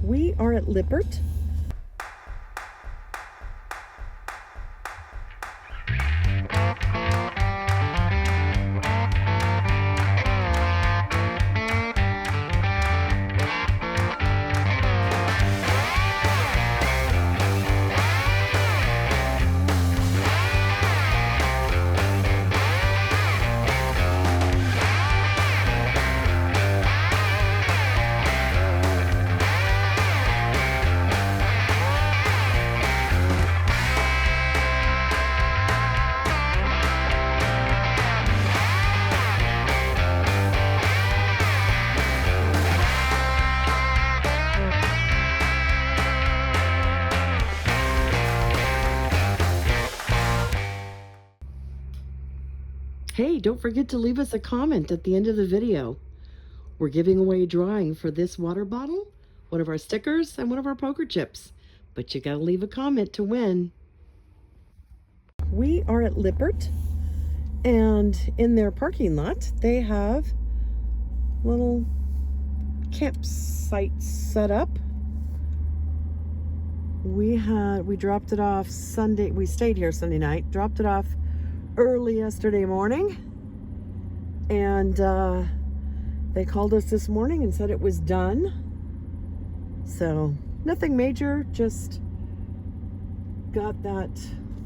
We are at Lippert. Hey, don't forget to leave us a comment at the end of the video. We're giving away a drawing for this water bottle, one of our stickers, and one of our poker chips. But you gotta leave a comment to win. We are at Lippert, and in their parking lot, they have little campsites set up. We dropped it off Sunday. We stayed here Sunday night, dropped it off early yesterday morning, and they called us this morning and said it was done. So nothing major, just got that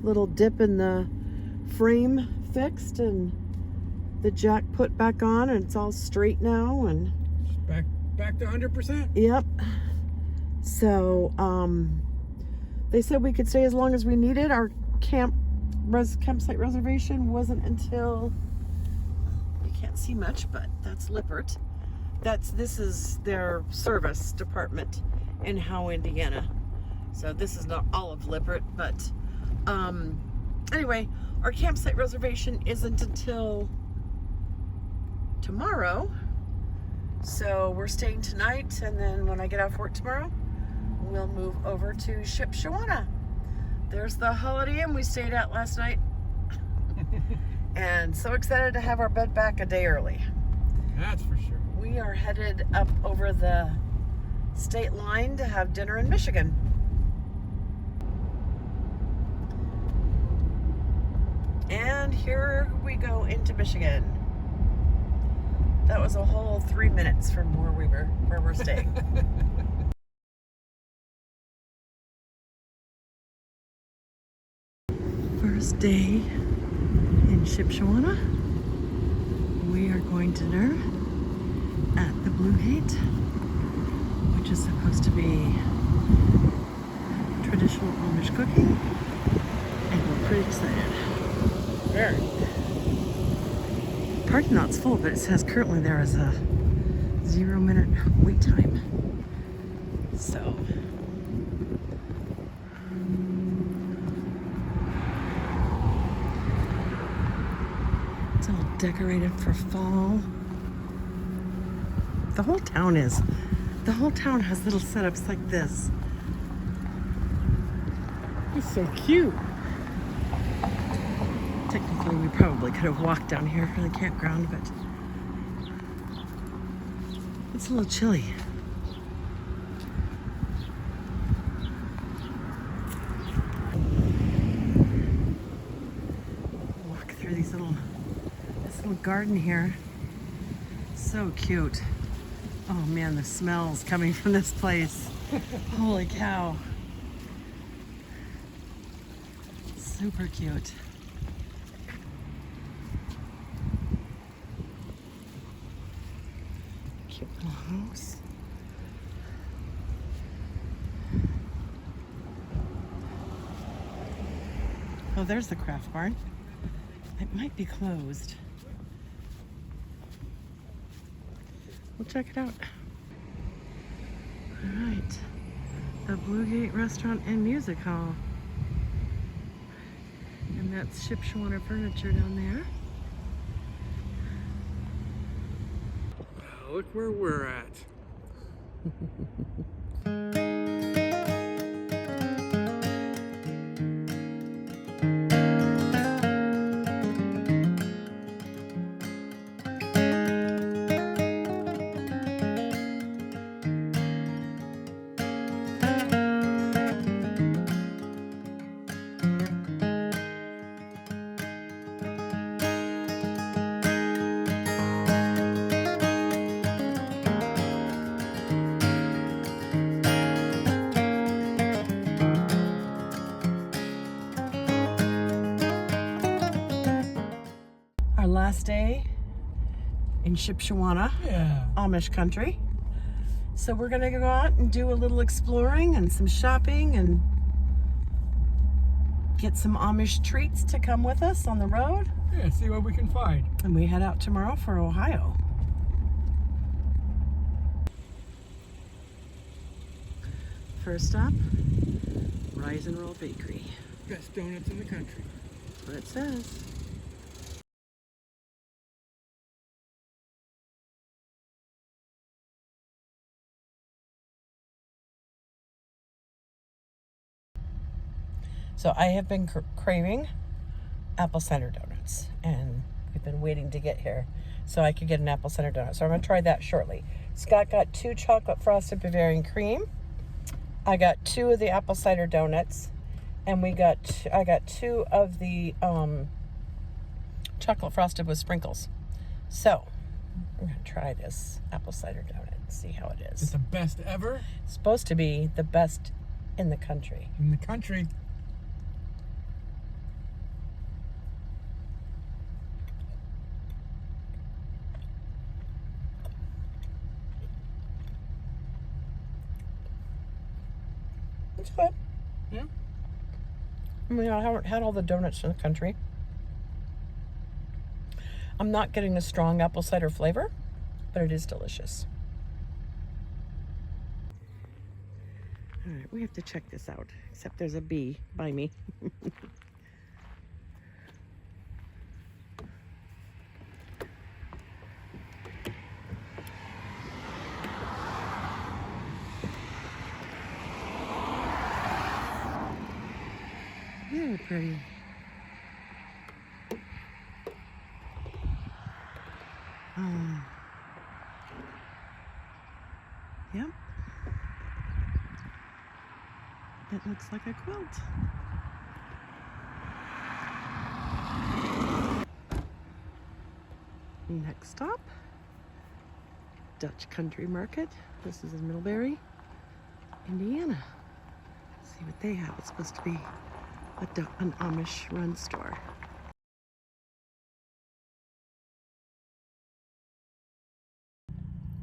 little dip in the frame fixed and the jack put back on, and it's all straight now, and back to 100%. Yep. So they said we could stay as long as we needed. Our campsite reservation wasn't until, you can't see much, but that's Lippert. This is their service department in Howe, Indiana. So this is not all of Lippert, but anyway, our campsite reservation isn't until tomorrow. So we're staying tonight, and then when I get off work tomorrow, we'll move over to Shipshewana. There's the Holiday Inn we stayed at last night. And so excited to have our bed back a day early. That's for sure. We are headed up over the state line to have dinner in Michigan. And here we go into Michigan. That was a whole 3 minutes from where we're staying. First day in Shipshewana. We are going to dinner at the Blue Gate, which is supposed to be traditional Amish cooking, and we're pretty excited. Very. Parking lot's full, but it says currently there is a 0-minute wait time. So it's all decorated for fall. The whole town has little setups like this. It's so cute. Technically, we probably could have walked down here for the campground, but it's a little chilly. Walk through this little garden here. So cute. Oh man, the smells coming from this place. Holy cow. Super cute. Cute little house. Oh, there's the craft barn. It might be closed. We'll check it out. All right, the Blue Gate Restaurant and Music Hall. And that's Shipshewana Furniture down there. Look where we're at. in Shipshewana, Yeah. Amish country. So we're gonna go out and do a little exploring and some shopping and get some Amish treats to come with us on the road. Yeah, see what we can find. And we head out tomorrow for Ohio. First stop, Rise and Roll Bakery. Best donuts in the country. That's what it says. So I have been craving apple cider donuts, and we've been waiting to get here so I could get an apple cider donut. So I'm gonna try that shortly. Scott got 2 chocolate frosted Bavarian cream. I got 2 of the apple cider donuts, and I got 2 of the chocolate frosted with sprinkles. So I'm gonna try this apple cider donut and see how it It's is. the best ever It's supposed to be the best in the country. in the country. It's good. Yeah. I mean, I haven't had all the donuts in the country. I'm not getting a strong apple cider flavor, but it is delicious. All right, we have to check this out, except there's a bee by me. Very pretty. Yep. It looks like a quilt. Next stop, Dutch Country Market. This is in Middlebury, Indiana. Let's see what they have. It's supposed to be an Amish run store.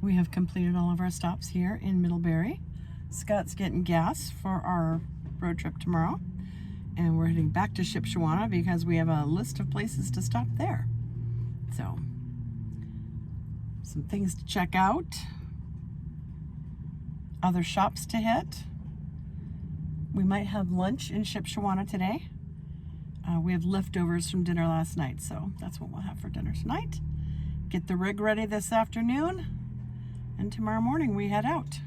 We have completed all of our stops here in Middlebury. Scott's getting gas for our road trip tomorrow. And we're heading back to Shipshewana because we have a list of places to stop there. So, some things to check out. Other shops to hit. We might have lunch in Shipshewana today. We have leftovers from dinner last night, so that's what we'll have for dinner tonight. Get the rig ready this afternoon, and tomorrow morning we head out.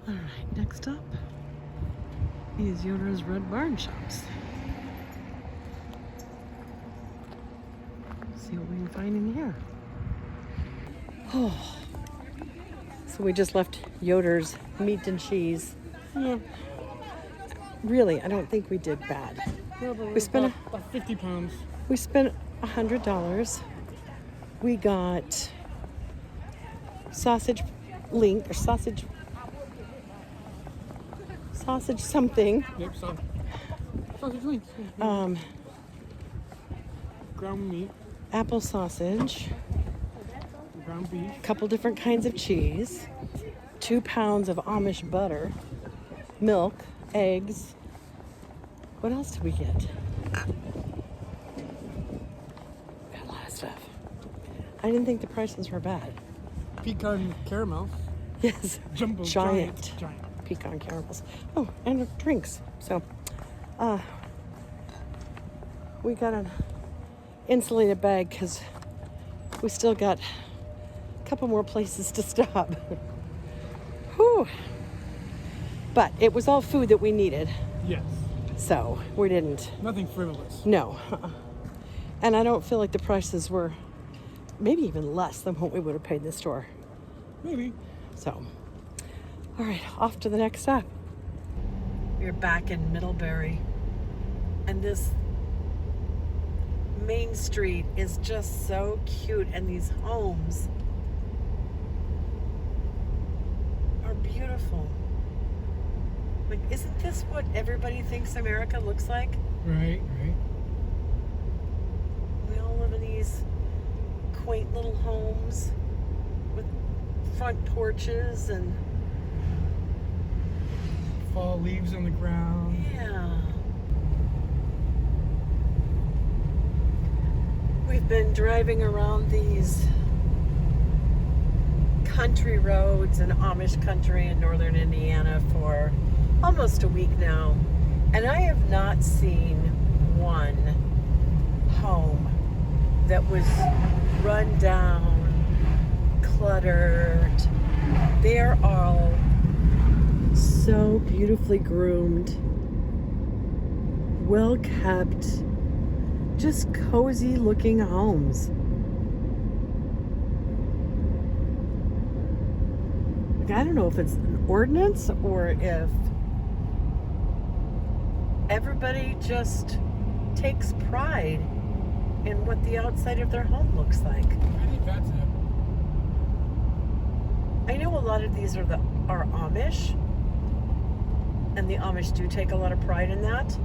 All right, next up is Yoder's Red Barn Shops. See what we can find in here. Oh, so we just left Yoder's Meat and Cheese. Yeah. Really, I don't think we did bad. We spent about 50 pounds. We spent $100. We got sausage link or sausage something. Yep, sausage links. Ground meat, Apple sausage, ground beef. a couple different kinds of cheese, 2 pounds of Amish butter, milk, eggs. What else did we get? Got a lot of stuff. I didn't think the prices were bad. Pecan caramels. Yes, Jumbo. giant Giant. pecan caramels. Oh, and drinks. So, we got an insulated bag because we still got a couple more places to stop. Whew. But it was all food that we needed, Yes. so we didn't. Nothing frivolous. No. And I don't feel like the prices were maybe even less than what we would have paid in the store. Maybe. So, all right, off to the next stop. We're back in Middlebury, and this main street is just so cute, and these homes are beautiful. Like, isn't this what everybody thinks America looks like? Right. We all these quaint little homes with front porches and Fall leaves on the ground. yeah. We've been driving around these country roads in Amish country in northern Indiana for almost a week now, and I have not seen one home that was run down, cluttered. They're all so beautifully groomed, well kept, just cozy looking homes. I don't know if it's an ordinance or if everybody just takes pride in what the outside of their home looks like. I think that's it. I know a lot of these are Amish, and the Amish do take a lot of pride in that,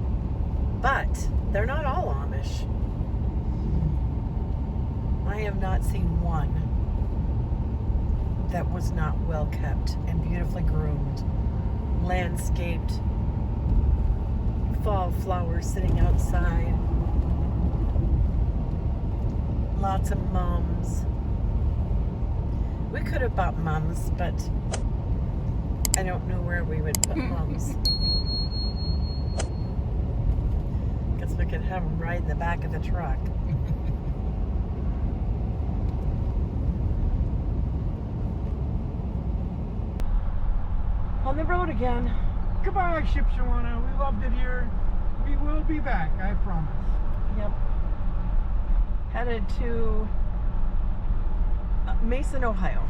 but they're not all Amish. I have not seen one that was not well kept and beautifully groomed, landscaped, fall flowers sitting outside, lots of mums. We could have bought mums, but I don't know where we would put mums. Guess we could have them ride in the back of the truck. On the road again. Goodbye, Shipshewana. We loved it here. We will be back, I promise. Yep. Headed to Mason, Ohio.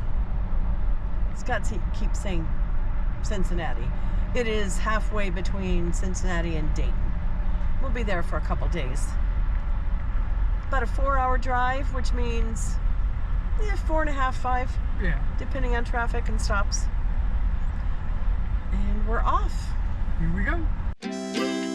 Scott keeps saying Cincinnati. It is halfway between Cincinnati and Dayton. We'll be there for a couple days. About a 4-hour drive, which means 4.5, 5, Yeah. depending on traffic and stops. And we're off. Here we go.